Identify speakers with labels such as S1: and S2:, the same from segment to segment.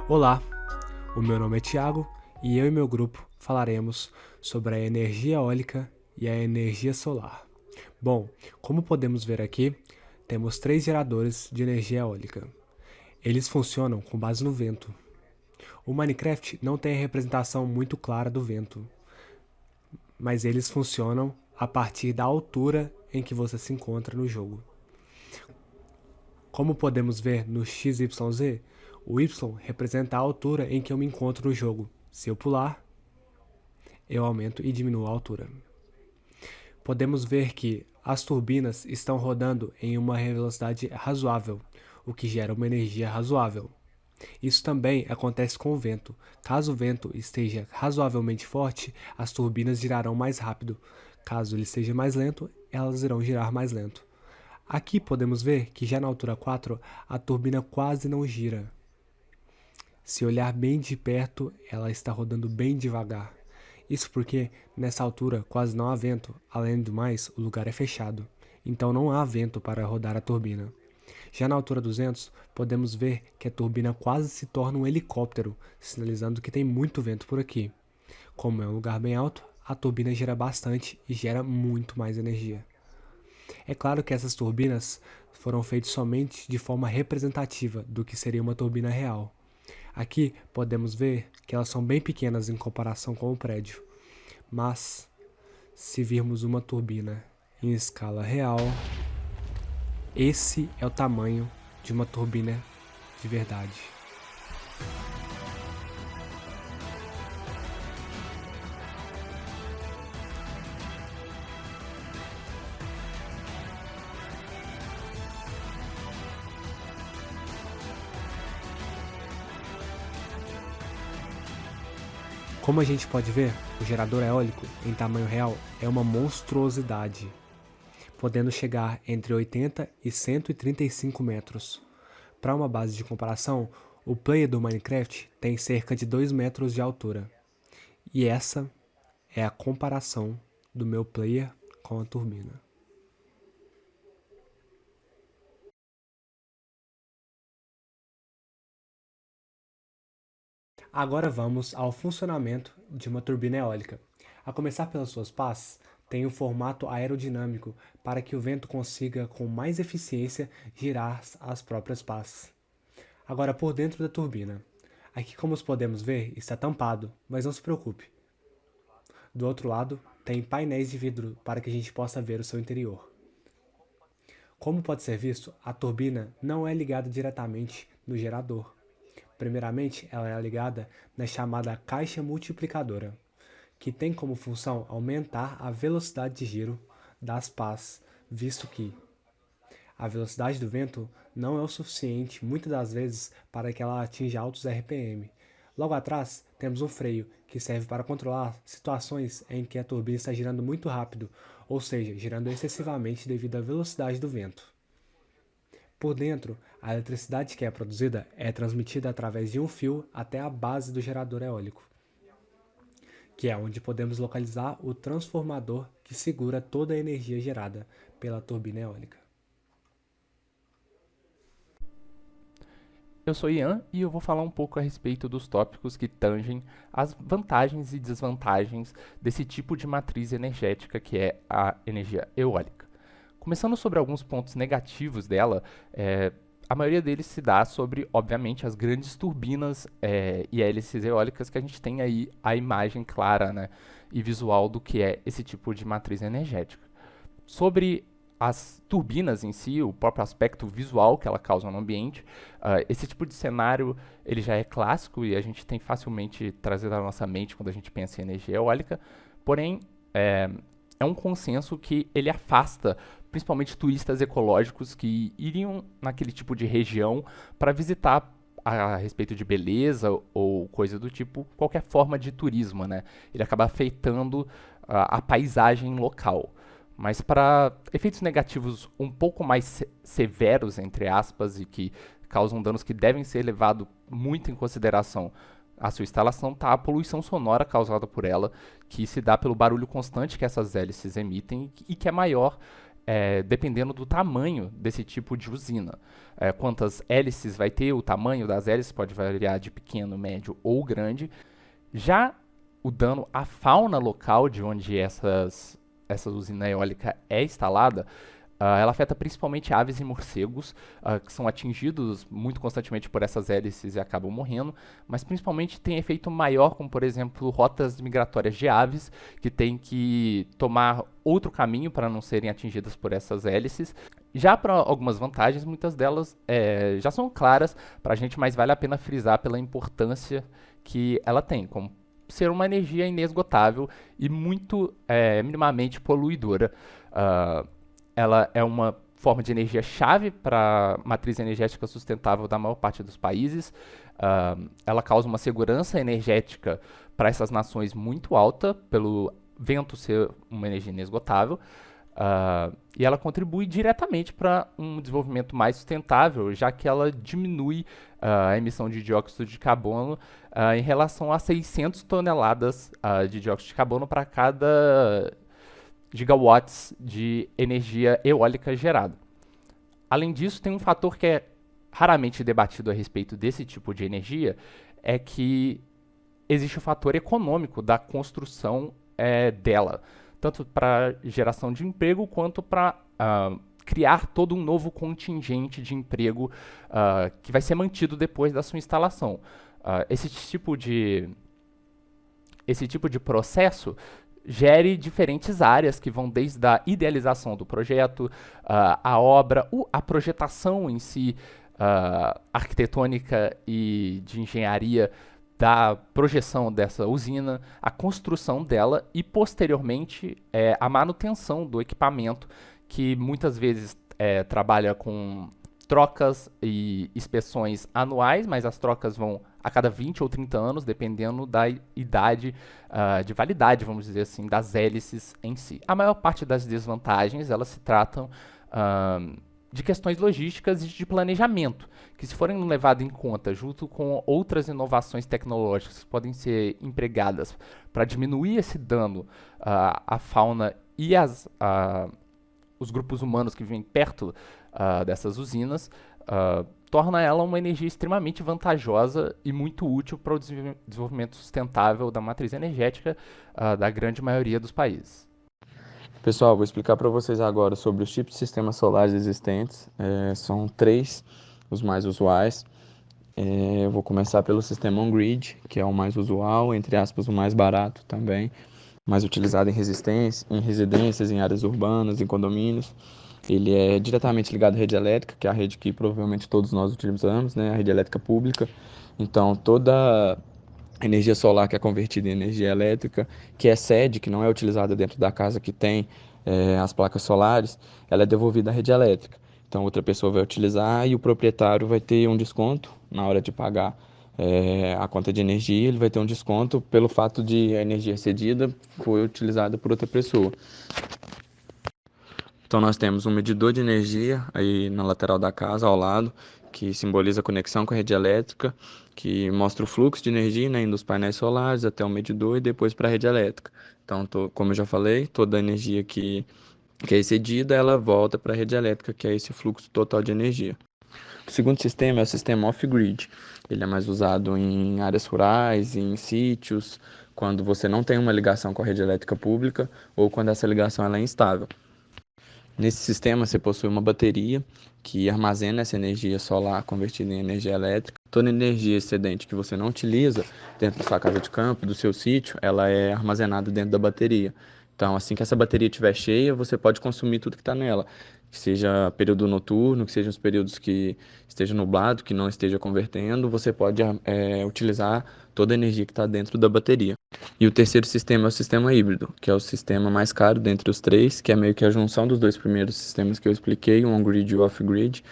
S1: Olá, o meu nome é Thiago e eu e meu grupo falaremos sobre a energia eólica e a energia solar. Bom, como podemos ver aqui, temos 3 geradores de energia eólica. Eles funcionam com base no vento. O Minecraft não tem a representação muito clara do vento, mas eles funcionam a partir da altura em que você se encontra no jogo. Como podemos ver no XYZ, o Y representa a altura em que eu me encontro no jogo. Se eu pular, eu aumento e diminuo a altura. Podemos ver que as turbinas estão rodando em uma velocidade razoável, o que gera uma energia razoável. Isso também acontece com o vento. Caso o vento esteja razoavelmente forte, as turbinas girarão mais rápido. Caso ele esteja mais lento, elas irão girar mais lento. Aqui podemos ver que já na altura 4, a turbina quase não gira. Se olhar bem de perto, ela está rodando bem devagar. Isso porque, nessa altura, quase não há vento. Além do mais, o lugar é fechado. Então não há vento para rodar a turbina. Já na altura 200, podemos ver que a turbina quase se torna um helicóptero, sinalizando que tem muito vento por aqui. Como é um lugar bem alto, a turbina gira bastante e gera muito mais energia. É claro que essas turbinas foram feitas somente de forma representativa do que seria uma turbina real. Aqui podemos ver que elas são bem pequenas em comparação com o prédio, mas se virmos uma turbina em escala real, esse é o tamanho de uma turbina de verdade. Como a gente pode ver, o gerador eólico em tamanho real é uma monstruosidade, podendo chegar entre 80 e 135 metros. Para uma base de comparação, o player do Minecraft tem cerca de 2 metros de altura. E essa é a comparação do meu player com a turbina. Agora vamos ao funcionamento de uma turbina eólica. A começar pelas suas pás, tem um formato aerodinâmico para que o vento consiga com mais eficiência girar as próprias pás. Agora por dentro da turbina. Aqui, como podemos ver, está tampado, mas não se preocupe. Do outro lado, tem painéis de vidro para que a gente possa ver o seu interior. Como pode ser visto, a turbina não é ligada diretamente no gerador. Primeiramente, ela é ligada na chamada caixa multiplicadora, que tem como função aumentar a velocidade de giro das pás, visto que a velocidade do vento não é o suficiente, muitas das vezes, para que ela atinja altos RPM. Logo atrás, temos um freio, que serve para controlar situações em que a turbina está girando muito rápido, ou seja, girando excessivamente devido à velocidade do vento. Por dentro, a eletricidade que é produzida é transmitida através de um fio até a base do gerador eólico, que é onde podemos localizar o transformador que segura toda a energia gerada pela turbina eólica.
S2: Eu sou Ian e eu vou falar um pouco a respeito dos tópicos que tangem as vantagens e desvantagens desse tipo de matriz energética que é a energia eólica. Começando sobre alguns pontos negativos dela, a maioria deles se dá sobre, obviamente, as grandes turbinas e hélices eólicas que a gente tem aí a imagem clara, né, e visual do que é esse tipo de matriz energética. Sobre as turbinas em si, o próprio aspecto visual que ela causa no ambiente, esse tipo de cenário ele já é clássico e a gente tem facilmente trazido à nossa mente quando a gente pensa em energia eólica, porém é um consenso que ele afasta principalmente turistas ecológicos que iriam naquele tipo de região para visitar a respeito de beleza ou coisa do tipo, qualquer forma de turismo, né? Ele acaba afetando a paisagem local. Mas para efeitos negativos um pouco mais severos, entre aspas, e que causam danos que devem ser levados muito em consideração a sua instalação, está a poluição sonora causada por ela, que se dá pelo barulho constante que essas hélices emitem e que é maior dependendo do tamanho desse tipo de usina. Quantas hélices vai ter, o tamanho das hélices pode variar de pequeno, médio ou grande. Já o dano à fauna local de onde essa usina eólica é instalada, ela afeta principalmente aves e morcegos, que são atingidos muito constantemente por essas hélices e acabam morrendo, mas principalmente tem efeito maior, como por exemplo rotas migratórias de aves, que têm que tomar outro caminho para não serem atingidas por essas hélices. Já para algumas vantagens, muitas delas já são claras para a gente, mas vale a pena frisar pela importância que ela tem, como ser uma energia inesgotável e muito minimamente poluidora. Ela é uma forma de energia chave para a matriz energética sustentável da maior parte dos países. Ela causa uma segurança energética para essas nações muito alta, pelo vento ser uma energia inesgotável. E ela contribui diretamente para um desenvolvimento mais sustentável, já que ela diminui a emissão de dióxido de carbono em relação a 600 toneladas de dióxido de carbono para cada gigawatts de energia eólica gerada. Além disso, tem um fator que é raramente debatido a respeito desse tipo de energia, é que existe o fator econômico da construção dela, tanto para geração de emprego quanto para criar todo um novo contingente de emprego que vai ser mantido depois da sua instalação. Esse tipo de processo gere diferentes áreas que vão desde a idealização do projeto, a obra, a projetação em si, arquitetônica e de engenharia da projeção dessa usina, a construção dela e, posteriormente, a manutenção do equipamento, que muitas vezes trabalha com trocas e inspeções anuais, mas as trocas vão a cada 20 ou 30 anos, dependendo da idade de validade, vamos dizer assim, das hélices em si. A maior parte das desvantagens, elas se tratam de questões logísticas e de planejamento, que se forem levadas em conta junto com outras inovações tecnológicas que podem ser empregadas para diminuir esse dano à fauna e os grupos humanos que vivem perto dessas usinas, torna ela uma energia extremamente vantajosa e muito útil para o desenvolvimento sustentável da matriz energética da grande maioria dos países.
S3: Pessoal, vou explicar para vocês agora sobre os tipos de sistemas solares existentes. São 3 os mais usuais. Eu vou começar pelo sistema on-grid, que é o mais usual, entre aspas, o mais barato também, mais utilizado em residências, em áreas urbanas, em condomínios. Ele é diretamente ligado à rede elétrica, que é a rede que provavelmente todos nós utilizamos, né? A rede elétrica pública. Então, toda energia solar que é convertida em energia elétrica, que excede, que não é utilizada dentro da casa que tem as placas solares, ela é devolvida à rede elétrica. Então, outra pessoa vai utilizar e o proprietário vai ter um desconto na hora de pagar a conta de energia, ele vai ter um desconto pelo fato de a energia cedida foi utilizada por outra pessoa. Então nós temos um medidor de energia aí na lateral da casa, ao lado, que simboliza a conexão com a rede elétrica, que mostra o fluxo de energia, né, indo dos painéis solares até o medidor e depois para a rede elétrica. Então, como eu já falei, toda a energia que é excedida, ela volta para a rede elétrica, que é esse fluxo total de energia. O segundo sistema é o sistema off-grid. Ele é mais usado em áreas rurais, em sítios, quando você não tem uma ligação com a rede elétrica pública ou quando essa ligação ela é instável. Nesse sistema, você possui uma bateria que armazena essa energia solar convertida em energia elétrica. Toda energia excedente que você não utiliza dentro da sua casa de campo, do seu sítio, ela é armazenada dentro da bateria. Então, assim que essa bateria estiver cheia, você pode consumir tudo que está nela. Que seja período noturno, que sejam os períodos que esteja nublado, que não esteja convertendo, você pode utilizar toda a energia que está dentro da bateria. E o terceiro sistema é o sistema híbrido, que é o sistema mais caro dentre os 3, que é meio que a junção dos 2 primeiros sistemas que eu expliquei, o on-grid e o off-grid.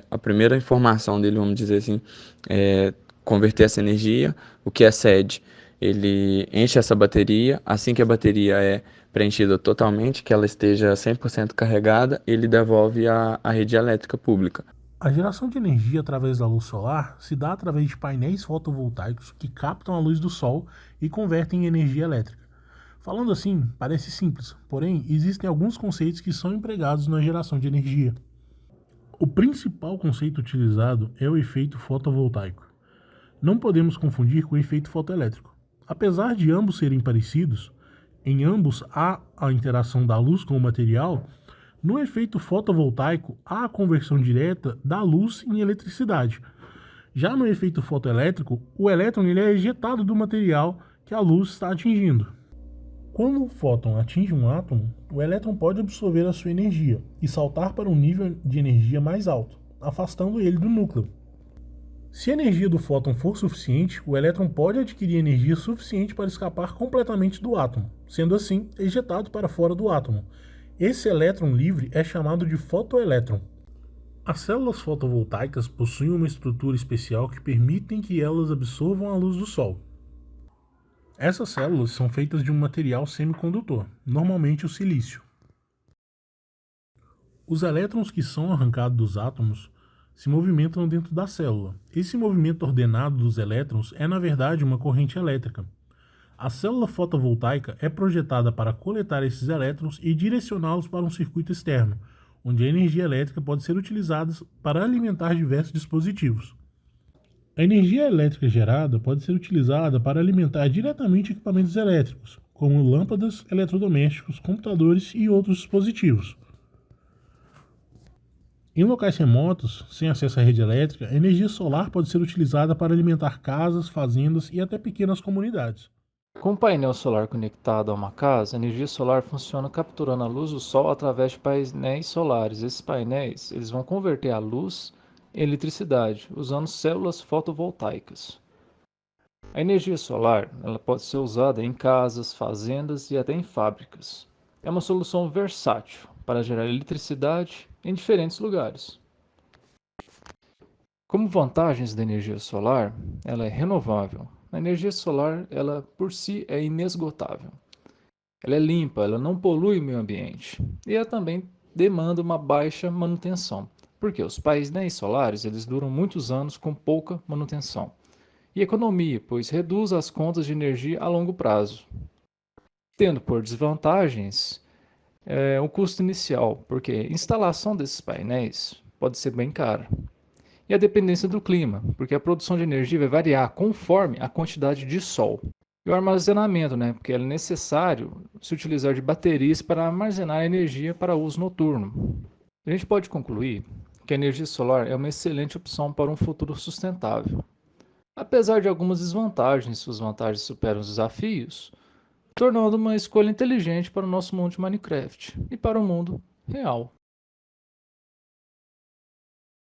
S3: A primeira informação dele, vamos dizer assim, é converter essa energia, o que excede, ele enche essa bateria, assim que a bateria é preenchida totalmente, que ela esteja 100% carregada, ele devolve à rede elétrica pública.
S4: A geração de energia através da luz solar se dá através de painéis fotovoltaicos que captam a luz do sol e convertem em energia elétrica, Falando assim, parece simples, porém, existem alguns conceitos que são empregados na geração de energia. O principal conceito utilizado é o efeito fotovoltaico. Não podemos confundir com o efeito fotoelétrico. Apesar de ambos serem parecidos, em ambos há a interação da luz com o material, no efeito fotovoltaico há a conversão direta da luz em eletricidade. Já no efeito fotoelétrico, o elétron ele é ejetado do material que a luz está atingindo. Quando o fóton atinge um átomo, o elétron pode absorver a sua energia e saltar para um nível de energia mais alto, afastando ele do núcleo. Se a energia do fóton for suficiente, o elétron pode adquirir energia suficiente para escapar completamente do átomo, sendo assim ejetado para fora do átomo. Esse elétron livre é chamado de fotoelétron. As células fotovoltaicas possuem uma estrutura especial que permitem que elas absorvam a luz do sol. Essas células são feitas de um material semicondutor, normalmente o silício. Os elétrons que são arrancados dos átomos se movimentam dentro da célula. Esse movimento ordenado dos elétrons é, na verdade, uma corrente elétrica. A célula fotovoltaica é projetada para coletar esses elétrons e direcioná-los para um circuito externo, onde a energia elétrica pode ser utilizada para alimentar diversos dispositivos. A energia elétrica gerada pode ser utilizada para alimentar diretamente equipamentos elétricos, como lâmpadas, eletrodomésticos, computadores e outros dispositivos. Em locais remotos, sem acesso à rede elétrica, a energia solar pode ser utilizada para alimentar casas, fazendas e até pequenas comunidades.
S5: Com o painel solar conectado a uma casa, a energia solar funciona capturando a luz do sol através de painéis solares. Esses painéis eles vão converter a luz em eletricidade, usando células fotovoltaicas. A energia solar ela pode ser usada em casas, fazendas e até em fábricas. É uma solução versátil para gerar eletricidade em diferentes lugares. Como vantagens da energia solar, ela é renovável. A energia solar, ela por si é inesgotável. Ela é limpa, ela não polui o meio ambiente. E ela também demanda uma baixa manutenção, porque os painéis solares eles duram muitos anos com pouca manutenção. E economia, pois reduz as contas de energia a longo prazo. Tendo por desvantagens o custo inicial, porque a instalação desses painéis pode ser bem cara. E a dependência do clima, porque a produção de energia vai variar conforme a quantidade de sol. E o armazenamento, porque é necessário se utilizar de baterias para armazenar energia para uso noturno. A gente pode concluir que a energia solar é uma excelente opção para um futuro sustentável. Apesar de algumas desvantagens, suas vantagens superam os desafios, tornando uma escolha inteligente para o nosso mundo de Minecraft e para o mundo real.